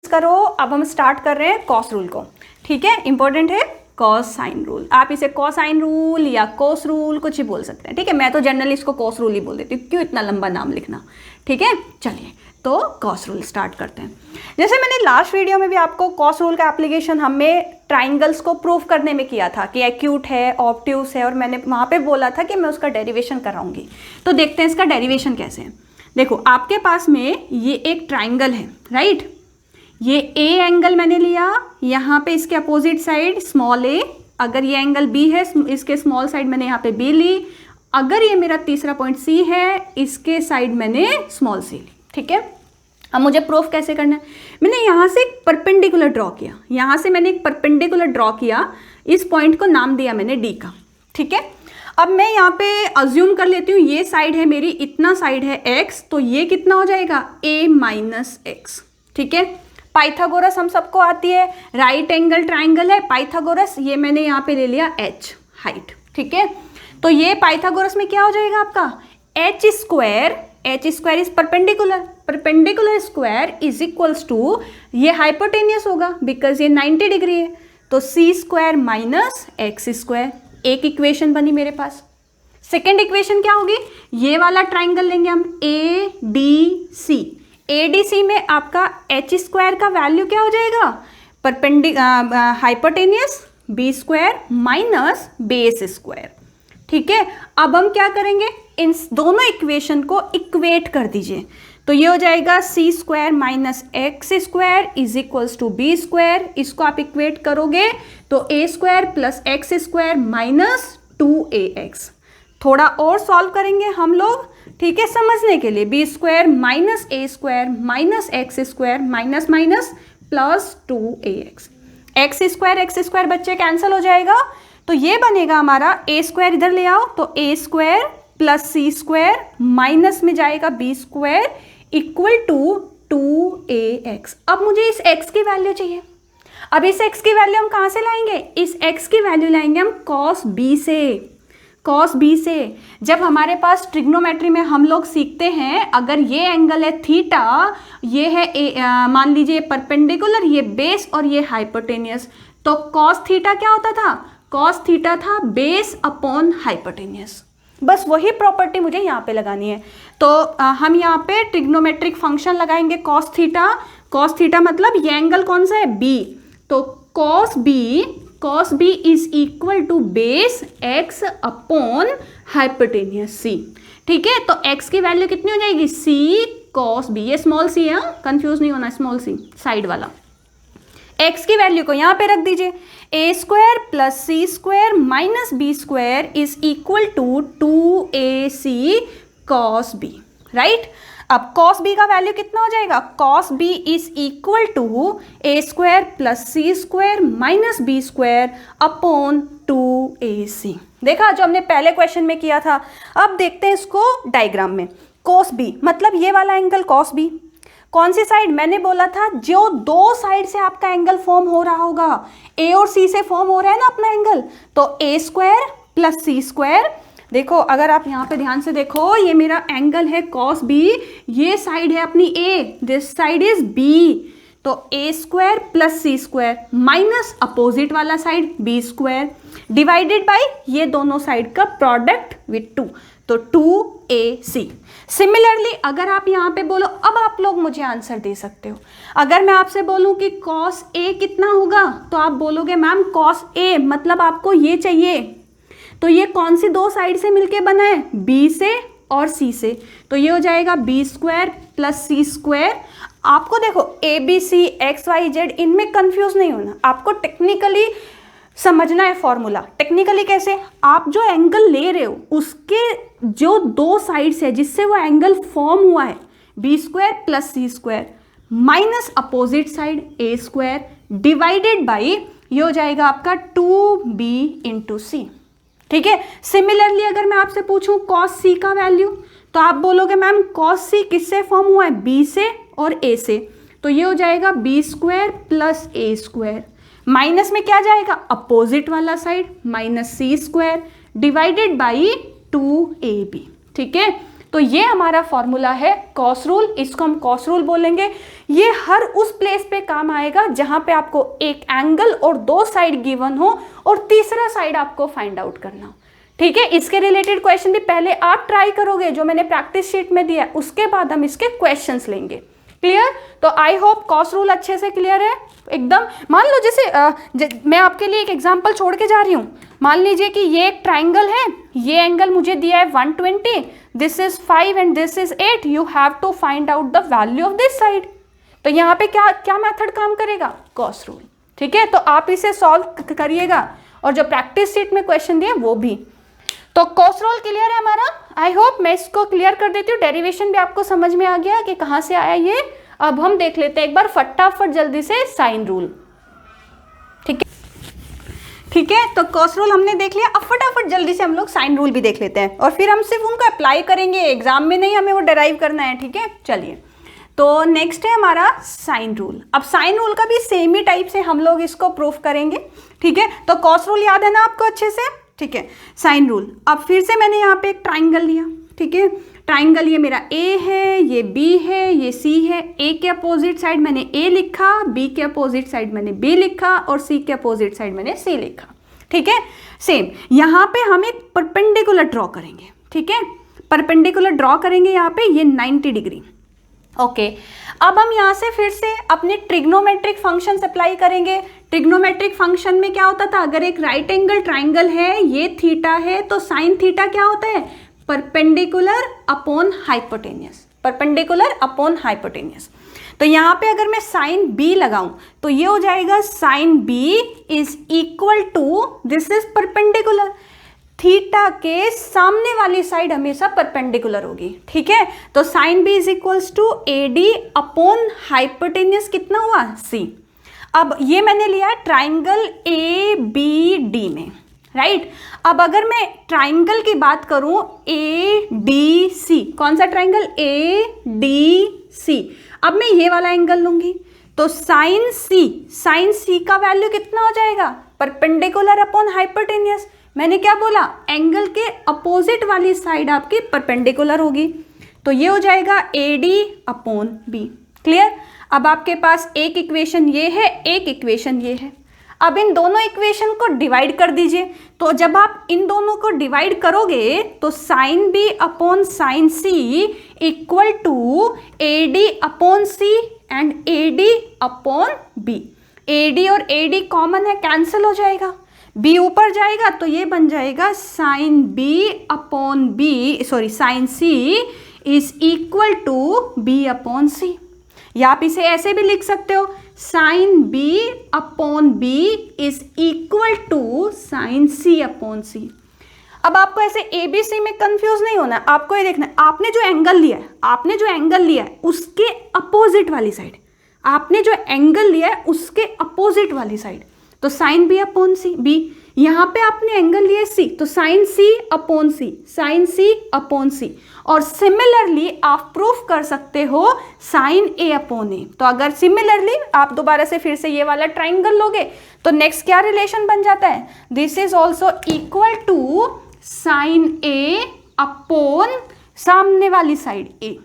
करो। अब हम स्टार्ट कर रहे हैं कॉस रूल को, ठीक है, इंपॉर्टेंट है कॉस साइन रूल। आप इसे कोसाइन रूल या कोस रूल कुछ ही बोल सकते हैं, ठीक है। मैं तो जनरली इसको कोस रूल ही बोल देती हूँ, क्यों इतना लंबा नाम लिखना, ठीक है। चलिए तो कॉस रूल स्टार्ट करते हैं। जैसे मैंने लास्ट वीडियो में भी आपको कॉस रूल का एप्लीकेशन हमें ट्राइंगल्स को प्रूफ करने में किया था कि एक्यूट है, ऑब्ट्यूस है, और मैंने वहाँ पे बोला था कि मैं उसका डेरिवेशन कराऊंगी। तो देखते हैं इसका डेरिवेशन कैसे है। देखो आपके पास में ये एक ट्राइंगल है, राइट। ये ए एंगल मैंने लिया, यहाँ पे इसके अपोजिट साइड स्मॉल ए, अगर ये एंगल बी है इसके स्मॉल साइड मैंने यहाँ पे बी ली, अगर ये मेरा तीसरा पॉइंट सी है इसके साइड मैंने स्मॉल सी ली, ठीक है। अब मुझे प्रूफ कैसे करना है, मैंने यहाँ से एक परपेंडिकुलर ड्रॉ किया, यहाँ से मैंने एक परपेंडिकुलर ड्रॉ किया, इस पॉइंट को नाम दिया मैंने डी का, ठीक है। अब मैं यहाँ पे अज्यूम कर लेती हूँ ये साइड है मेरी, इतना साइड है एक्स, तो ये कितना हो जाएगा ए माइनस एक्स, ठीक है। पाइथागोरस हम सबको आती है, राइट एंगल ट्राइंगल है, पाइथागोरस ये मैंने यहाँ पे ले लिया एच हाइट, ठीक है। तो ये पाइथागोरस में क्या हो जाएगा आपका H square is perpendicular, perpendicular square is equals to, ये हाइपोटेनियस होगा बिकॉज ये 90 डिग्री है, तो C square minus X square. एक इक्वेशन बनी मेरे पास। सेकेंड इक्वेशन क्या होगी, ये वाला ट्राइंगल लेंगे हम ए डी सी, ADC में आपका एच स्क्वायर का वैल्यू क्या हो जाएगा hypotenuse B square minus base square, ठीक है। अब हम क्या करेंगे, इन दोनों इक्वेशन को इक्वेट कर दीजिए, तो ये हो जाएगा C square minus X square is equals to B square. इसको आप इक्वेट करोगे तो A square plus X square minus 2ax। थोड़ा और सॉल्व करेंगे हम लोग, ठीक है, समझने के लिए। B square minus A square minus X square minus minus plus 2ax। X square बच्चे कैंसिल हो जाएगा, तो ये बनेगा हमारा ए स्क्वायर, इधर ले आओ, तो A square plus C square minus में जाएगा B square equal to 2ax। अब मुझे इस x की वैल्यू चाहिए। अब इस x की वैल्यू हम कहाँ से लाएंगे, इस x की वैल्यू लाएंगे हम cos b से, cos b से। जब हमारे पास ट्रिग्नोमेट्री में हम लोग सीखते हैं, अगर ये एंगल है थीटा, ये है मान लीजिए परपेंडिकुलर, ये बेस और ये हाइपोटेनियस, तो cos थीटा क्या होता था, cos थीटा था बेस अपॉन हाइपोटेनियस। बस वही प्रॉपर्टी मुझे यहाँ पे लगानी है, तो हम यहाँ पे ट्रिग्नोमेट्रिक फंक्शन लगाएंगे cos थीटा मतलब ये एंगल कौन सा है b, तो cos b is equal to base x upon hypotenuse c, ठीक है। तो x की वैल्यू कितनी हो जाएगी c cos b, ये स्मॉल c है, कंफ्यूज नहीं होना, स्मॉल c साइड वाला। x की वैल्यू को यहाँ पे रख दीजिए, A square plus C square minus B square is equal to 2ac cos b, right. अब cos b का वैल्यू कितना हो जाएगा, cos b is equal to A square plus C square minus B square upon 2ac। देखा जो हमने पहले question में किया था। अब देखते हैं इसको डायग्राम में। cos b मतलब ये वाला एंगल cos b, कौन सी साइड, मैंने बोला था जो दो साइड से आपका एंगल फॉर्म हो रहा होगा, ए और सी से फॉर्म हो रहा है ना अपना एंगल, तो A square plus C square. देखो अगर आप यहाँ पे ध्यान से देखो, ये मेरा एंगल है cos b, ये साइड है अपनी a, this side is b, तो A square plus C square minus opposite वाला side b square divided by ये दोनों साइड का प्रोडक्ट विथ 2, तो 2ac। सिमिलरली अगर आप यहाँ पे बोलो, अब आप लोग मुझे आंसर दे सकते हो। अगर मैं आपसे बोलूँ कि cos a कितना होगा, तो आप बोलोगे मैम cos a मतलब आपको ये चाहिए, तो ये कौन सी दो साइड से मिलके बना है, b से और c से, तो ये हो जाएगा b square plus C square. आपको देखो A B C X Y Z, इनमें कंफ्यूज नहीं होना, आपको टेक्निकली समझना है फॉर्मूला। टेक्निकली कैसे, आप जो एंगल ले रहे हो उसके जो दो साइड्स है जिससे वो एंगल फॉर्म हुआ है, B square plus C square minus opposite side A square divided by, ये हो जाएगा आपका 2b इंटू सी, ठीक है। सिमिलरली अगर मैं आपसे पूछूं cos c का वैल्यू, तो आप बोलोगे मैम cos c किससे फॉर्म हुआ है, b से और a से, तो ये हो जाएगा b square plus a square minus में क्या जाएगा, अपोजिट वाला side minus C square divided by 2ab, ठीक है। तो ये हमारा फॉर्मूला है कॉस रूल, इसको हम कॉस रूल बोलेंगे। ये हर उस प्लेस पे काम आएगा जहां पे आपको एक एंगल और दो साइड गिवन हो और तीसरा साइड आपको फाइंड आउट करना हो। ठीक है, इसके रिलेटेड क्वेश्चन भी पहले आप ट्राई करोगे जो मैंने प्रैक्टिस शीट में दिया है, उसके बाद हम इसके क्वेश्चंस लेंगे। क्लियर? तो आई होप कॉस रूल अच्छे से क्लियर है एकदम। मान लो जैसे मैं आपके लिए एक एग्जांपल छोड़ के जा रही हूँ। मान लीजिए कि ये एक ट्राइंगल है, ये एंगल मुझे दिया है 120, this is 5 and this is 8, you have to find out the value of this side. तो यहाँ पे क्या क्या मेथड काम करेगा? Cos rule. ठीक है, तो आप इसे सॉल्व करिएगा और जो प्रैक्टिस शीट में क्वेश्चन दिए वो भी। तो कॉस रूल क्लियर है हमारा। आई होप मैं इसको क्लियर कर देती हूँ। डेरिवेशन भी आपको समझ में आ गया कि कहाँ से आया ये। अब हम देख लेते हैं एक बार फटाफट जल्दी से साइन रूल। ठीक है, ठीक है, तो कॉस रूल हमने देख लिया। अब फटाफट जल्दी से हम लोग साइन रूल भी देख लेते हैं और फिर हम सिर्फ उनको अप्लाई करेंगे, एग्जाम में नहीं हमें वो डेराइव करना है। ठीक है, चलिए तो नेक्स्ट है हमारा साइन रूल। अब साइन रूल का भी सेम ही टाइप से हम लोग इसको प्रूफ करेंगे। ठीक है, तो कॉस रूल याद है ना आपको अच्छे से? ठीक है, साइन रूल। अब फिर से मैंने यहाँ पे एक ट्राइंगल लिया। ठीक है, ट्राइंगल ये मेरा ए है, ये बी है, ये सी है। ए के अपोजिट साइड मैंने ए लिखा, बी के अपोजिट साइड मैंने बी लिखा और सी के अपोजिट साइड मैंने सी लिखा। ठीक है, सेम यहाँ पे हम एक परपेंडिकुलर ड्रॉ करेंगे। ठीक है, परपेंडिकुलर ड्रॉ करेंगे यहाँ पे, ये 90 डिग्री। ओके, अब हम यहाँ से फिर से अपने ट्रिग्नोमेट्रिक फंक्शंस अप्लाई करेंगे। ट्रिग्नोमेट्रिक फंक्शन में क्या होता था? अगर एक राइट एंगल ट्राइंगल है, ये थीटा है, तो साइन थीटा क्या होता है? Perpendicular upon hypotenuse. Perpendicular upon hypotenuse. तो यहाँ पे अगर मैं साइन बी लगाऊं तो ये हो जाएगा sine B is equal to, this is perpendicular, theta के सामने वाली साइड हमेशा परपेंडिकुलर होगी। ठीक है, तो sine B is equals to A D upon hypotenuse कितना हुआ? सी। अब ये मैंने लिया ट्राइंगल ए बी डी में, राइट। अब अगर मैं ट्राइंगल की बात करूं ए डी सी, कौन सा ट्राइंगल? A D C. अब मैं ये वाला एंगल लूंगी तो साइन सी का वैल्यू कितना हो जाएगा? Perpendicular upon hypotenuse. मैंने क्या बोला? एंगल के अपोजिट वाली साइड आपकी परपेंडिकुलर होगी, तो ये हो जाएगा A D upon B. Clear? अब आपके पास एक इक्वेशन ये है, एक इक्वेशन ये है। अब इन दोनों इक्वेशन को डिवाइड कर दीजिए। तो जब आप इन दोनों को डिवाइड करोगे तो sine B upon sine C equal to A D upon C and A D upon B. A D और ए डी कॉमन है, कैंसिल हो जाएगा। बी ऊपर जाएगा तो ये बन जाएगा sine B upon B, sorry sine C is equal to B upon C. या आप इसे ऐसे भी लिख सकते हो, sine B upon B is equal to sine C upon C. अब आपको ऐसे ए बी सी में कंफ्यूज नहीं होना, आपको ये देखना है आपने जो एंगल लिया है उसके अपोजिट वाली साइड, आपने जो एंगल लिया है उसके अपोजिट वाली साइड, तो sine B upon C B. यहाँ पे आपने एंगल लिया सी तो sine C upon C, sine C upon C. और सिमिलरली आप प्रूफ कर सकते हो साइन ए अपॉन ए। तो अगर सिमिलरली आप दोबारा से फिर से ये वाला ट्राइंगल लोगे तो नेक्स्ट क्या रिलेशन बन जाता है? This is also equal to sine A upon सामने वाली साइड ए।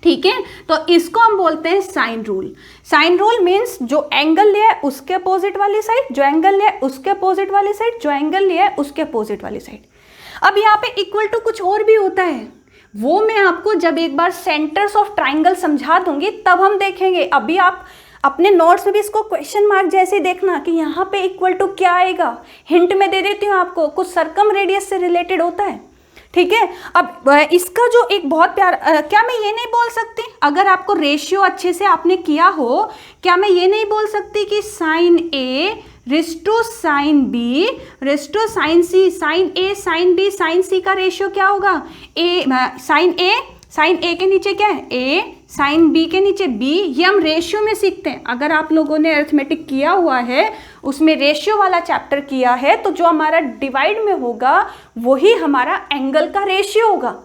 ठीक है, तो इसको हम बोलते हैं sine rule. Sine rule means जो एंगल लिया है उसके अपोजिट वाली साइड, जो एंगल लिया है उसके अपोजिट वाली साइड, जो एंगल लिया है उसके अपोजिट वाली साइड। अब यहाँ पे इक्वल टू कुछ और भी होता है, वो मैं आपको जब एक बार सेंटर्स ऑफ ट्राइंगल समझा दूंगी तब हम देखेंगे। अभी आप अपने नोट्स में भी इसको क्वेश्चन मार्क जैसे देखना कि यहाँ पे इक्वल टू क्या आएगा। हिंट में दे देती हूँ आपको, कुछ सर्कम रेडियस से रिलेटेड होता है। ठीक है, अब इसका जो एक बहुत प्यारा, क्या मैं ये नहीं बोल सकती, अगर आपको रेशियो अच्छे से आपने किया हो, क्या मैं ये नहीं बोल सकती कि साइन ए रेस्टो साइन बी रेस्टो sine C, sine A sine B sine C का रेशियो क्या होगा? साइन ए के नीचे क्या है? ए, साइन बी के नीचे बी। ये हम रेशियो में सीखते हैं। अगर आप लोगों ने अरिथमेटिक किया हुआ है, उसमें रेशियो वाला चैप्टर किया है, तो जो हमारा डिवाइड में होगा वही हमारा एंगल का रेशियो होगा।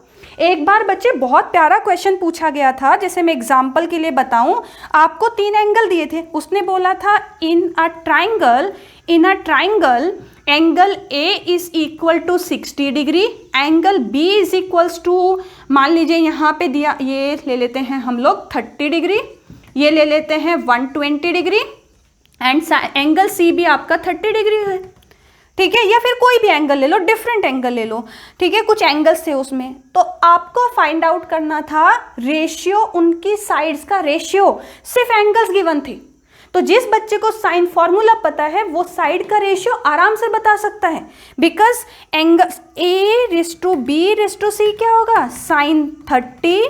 एक बार बच्चे बहुत प्यारा क्वेश्चन पूछा गया था, जैसे मैं एग्जांपल के लिए बताऊं, आपको 3 एंगल दिए थे, उसने बोला था in a triangle angle A is equal to 60 degree, angle B is equals to, मान लीजिए यहाँ पे दिया, ये ले लेते हैं हम लोग 30 डिग्री, ये ले लेते हैं 120 डिग्री, एंड एंगल C भी आपका 30 डिग्री है, ठीक है, या फिर कोई भी एंगल ले लो, डिफरेंट एंगल ले लो, ठीक है, कुछ एंगल्स थे उसमें, तो आपको फाइंड आउट करना था रेशियो, उनकी साइड्स का रेशियो, सिर्फ एंगल्स गिवन थे। तो जिस बच्चे को साइन फॉर्मूला पता है वो साइड का रेशियो आराम से बता सकता है, बिकॉज एंगल A:B:C क्या होगा, साइन 30,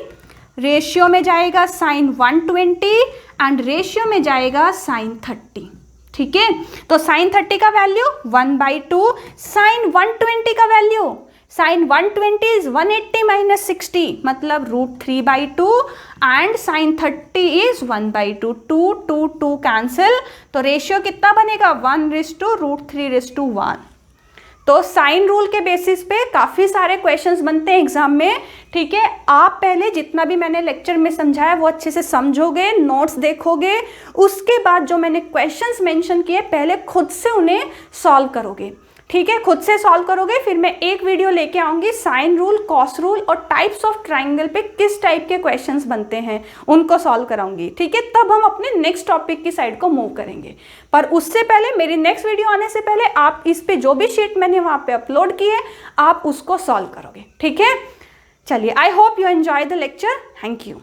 रेशियो में जाएगा साइन 120 एंड रेशियो में जाएगा साइन 30, ठीक है। तो साइन 30 का वैल्यू 1/2, साइन 120 का वैल्यू, साइन 120 इज 180 माइनस 60 मतलब √3/2 एंड साइन 30 इज 1/2, 2 कैंसिल, तो रेशियो कितना बनेगा 1:√3:1। तो साइन रूल के बेसिस पे काफ़ी सारे क्वेश्चंस बनते हैं एग्जाम में, ठीक है। आप पहले जितना भी मैंने लेक्चर में समझाया वो अच्छे से समझोगे, नोट्स देखोगे, उसके बाद जो मैंने क्वेश्चंस मेंशन किए पहले खुद से उन्हें सॉल्व करोगे, ठीक है, खुद से सॉल्व करोगे। फिर मैं एक वीडियो लेके आऊंगी साइन रूल, कॉस रूल और टाइप्स ऑफ ट्राइंगल पे किस टाइप के क्वेश्चंस बनते हैं उनको सॉल्व कराऊंगी, ठीक है। तब हम अपने नेक्स्ट टॉपिक की साइड को मूव करेंगे, पर उससे पहले मेरी नेक्स्ट वीडियो आने से पहले आप इस पे जो भी शीट मैंने वहां पे अपलोड की है आप उसको सॉल्व करोगे, ठीक है। चलिए, I hope you enjoy the lecture, thank you.